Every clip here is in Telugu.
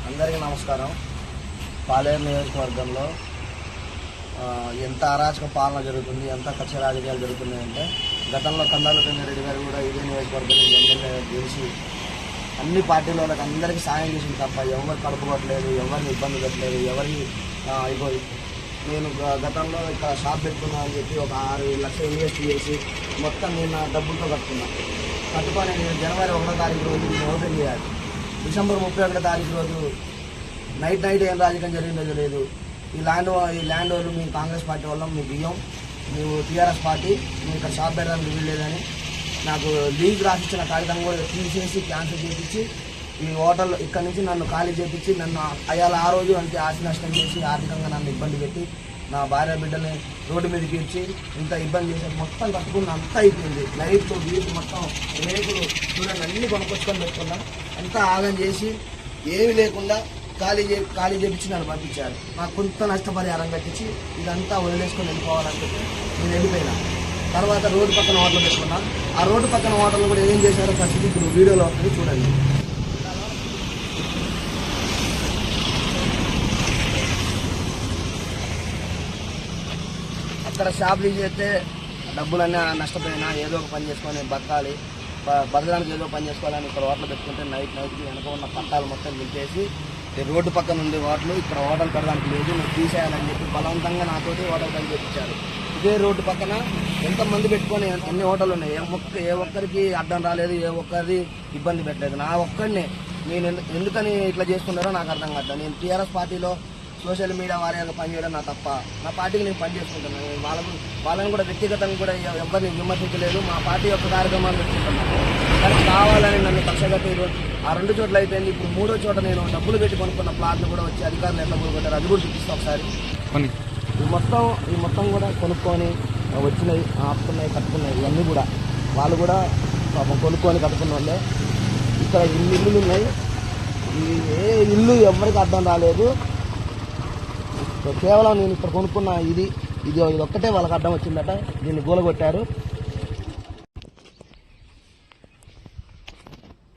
అందరికీ నమస్కారం. పాలేరు నియోజకవర్గంలో ఎంత అరాచక పాలన జరుగుతుంది, ఎంత కక్ష రాజకీయాలు జరుగుతున్నాయంటే గతంలో కందాల రెడ్డి గారు కూడా ఇదే నియోజకవర్గం ఎమ్మెల్యే గెలిచి అన్ని పార్టీల వాళ్ళకి అందరికీ సాయం చేసింది తప్ప ఎవరు కడుపుకోవట్లేదు, ఎవరిని ఇబ్బంది పెట్టలేదు. ఇగో నేను గతంలో ఇక్కడ షాప్ పెట్టుకున్నా అని చెప్పి ఒక 6 లక్షలు ఇన్వెస్ట్ చేసి మొత్తం నేను నా డబ్బులతో కట్టుకొని నేను జనవరి 1వ తారీఖు రోజు నేను ఓపెన్ చేయాలి. డిసెంబర్ 31వ తారీఖు రోజు నైట్ ఏం రాజకీయం జరిగిందో లేదు. ఈ ల్యాండ్ వాళ్ళు మీ కాంగ్రెస్ పార్టీ వల్ల మీ బియ్యం మేము టీఆర్ఎస్ పార్టీ మేము ఇక్కడ షాప్ పెట్టడానికి వీల్లేదని నాకు లీజ్ రాసిచ్చిన కాగితం కూడా తీసేసి క్యాన్సిల్ చేయించి ఈ హోటల్ ఇక్కడ నుంచి నన్ను ఖాళీ చేయించి నన్ను అయ్యాల ఆ రోజు అంటే ఆస్తి నష్టం చేసి ఆర్థికంగా నన్ను ఇబ్బంది పెట్టి నా భార్య బిడ్డని రోడ్డు మీదకి ఇచ్చి ఇంత ఇబ్బంది చేసి మొత్తం కట్టుకున్న అంతా అయిపోయింది. లైట్లు వీటి మొత్తం రేకులు చూడండి అన్నీ కొనుక్కొచ్చుకొని పెట్టుకున్నా అంతా ఆగం చేసి ఏమి లేకుండా ఖాళీ చేయించి నన్ను పంపించారు. నాకు కొంత నష్టపరిహారం కట్టించి ఇదంతా వదిలేసుకొని వెళ్ళిపోవాలని చెప్పి నేను వెళ్ళిపోయినా. తర్వాత రోడ్డు పక్కన హోటల్ పెట్టుకున్నా. ఆ రోడ్డు పక్కన హోటల్ కూడా ఏం చేశారో ఫస్ట్ ఇప్పుడు వీడియోలో వస్తుంది చూడండి. అక్కడ షాపులు చేస్తే డబ్బులన్నీ నష్టపోయినా ఏదో ఒక పని చేసుకొని బతకడానికి ఏదో పని చేసుకోవాలని ఇక్కడ హోటల్ పెట్టుకుంటే నైట్కి వెనక ఉన్న పట్టాలు మొత్తం నింపేసి రోడ్డు పక్కన ఉండే హోటల్ ఇక్కడ హోటల్ పెడడానికి లేదు, మీరు తీసేయాలని చెప్పి బలవంతంగా నాతోటి హోటల్ పని చేయించారు. ఇదే రోడ్డు పక్కన ఎంతమంది పెట్టుకొని ఎన్ని హోటల్ ఉన్నాయి, ఏ ఒక్కరికి అడ్డం రాలేదు, ఏ ఒక్కరిది ఇబ్బంది పెట్టలేదు. నా ఒక్కడినే నేను ఎందుకని ఇట్లా చేసుకున్నారో నాకు అర్థం కాదు. నేను టీఆర్ఎస్ పార్టీలో సోషల్ మీడియా వారిగా పనిచేయడం నా తప్ప, నా పార్టీకి నేను పని చేసుకుంటున్నాను. వాళ్ళని కూడా వ్యక్తిగతంగా కూడా ఎవరిని విమర్శించలేదు, మా పార్టీ యొక్క కార్యక్రమాలు పెట్టుకుంటున్నాను. కానీ కావాలని నన్ను కక్షగట్టి ఆ 2 చోట్ల అయిపోయింది. ఇప్పుడు 3వ చోట నేను డబ్బులు పెట్టి కొనుక్కున్న ప్లాట్లు కూడా వచ్చి అధికారులు ఎట్లా కొనుక్కుంటారు అది కూడా చూపిస్తా ఒకసారి. ఈ మొత్తం కూడా కొనుక్కొని వచ్చినాయి, ఆపుకున్నాయి, కట్టుకున్నాయి. ఇవన్నీ కూడా వాళ్ళు కూడా పాపం కొనుక్కొని కట్టుకున్న వాళ్ళే. ఇక్కడ ఇల్లులు ఉన్నాయి, ఏ ఇల్లు ఎవరికి అర్థం రాలేదు. కేవలం నేను ఇక్కడ కొనుక్కున్న ఇది ఒక్కటే వాళ్ళకి అడ్డం వచ్చిందట, దీన్ని గూలగొట్టారు.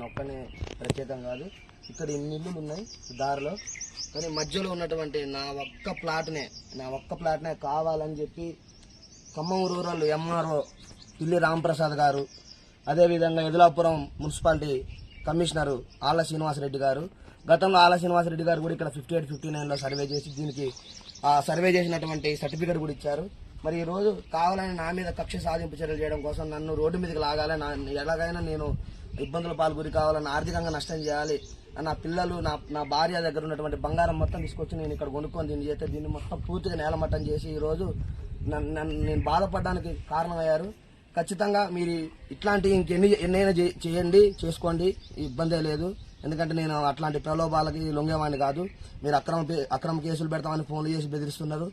ఒక్కనే ప్రత్యేకం కాదు, ఇక్కడ ఇన్ని ఇల్లులు ఉన్నాయి దారిలో. కానీ మధ్యలో ఉన్నటువంటి నా ఒక్క ప్లాట్నే కావాలని చెప్పి ఖమ్మం రూరల్ ఎంఆర్ఓ పిల్లి రాంప్రసాద్ గారు, అదేవిధంగా ఎదులాపురం మున్సిపాలిటీ కమిషనరు ఆళ్ళ శ్రీనివాసరెడ్డి గారు, గతంలో ఆళ్ళ శ్రీనివాసరెడ్డి గారు కూడా ఇక్కడ 58-59లో సర్వే చేసి దీనికి ఆ సర్వే చేసినటువంటి సర్టిఫికేట్ కూడా ఇచ్చారు. మరి ఈరోజు కావాలని నా మీద కక్ష సాధింపు చర్యలు చేయడం కోసం నన్ను రోడ్డు మీదకి లాగాలి, ఎలాగైనా నేను ఇబ్బందుల పాల్గొరి కావాలని, ఆర్థికంగా నష్టం చేయాలి, నా పిల్లలు నా భార్య దగ్గర ఉన్నటువంటి బంగారం మొత్తం తీసుకొచ్చి నేను ఇక్కడ కొనుక్కొని దీన్ని మొత్తం పూర్తిగా నేలమట్టం చేసి ఈరోజు నేను బాధపడడానికి కారణమయ్యారు. ఖచ్చితంగా మీరు ఇట్లాంటి ఎన్నైనా చేయండి, చేసుకోండి, ఇబ్బందే లేదు. ఎందుకంటే నేను అట్లాంటి ప్రలోభాలకి లొంగేవాడిని కాదు. మీరు అక్రమ కేసులు పెడతామని ఫోన్లు చేసి బెదిరిస్తున్నారు.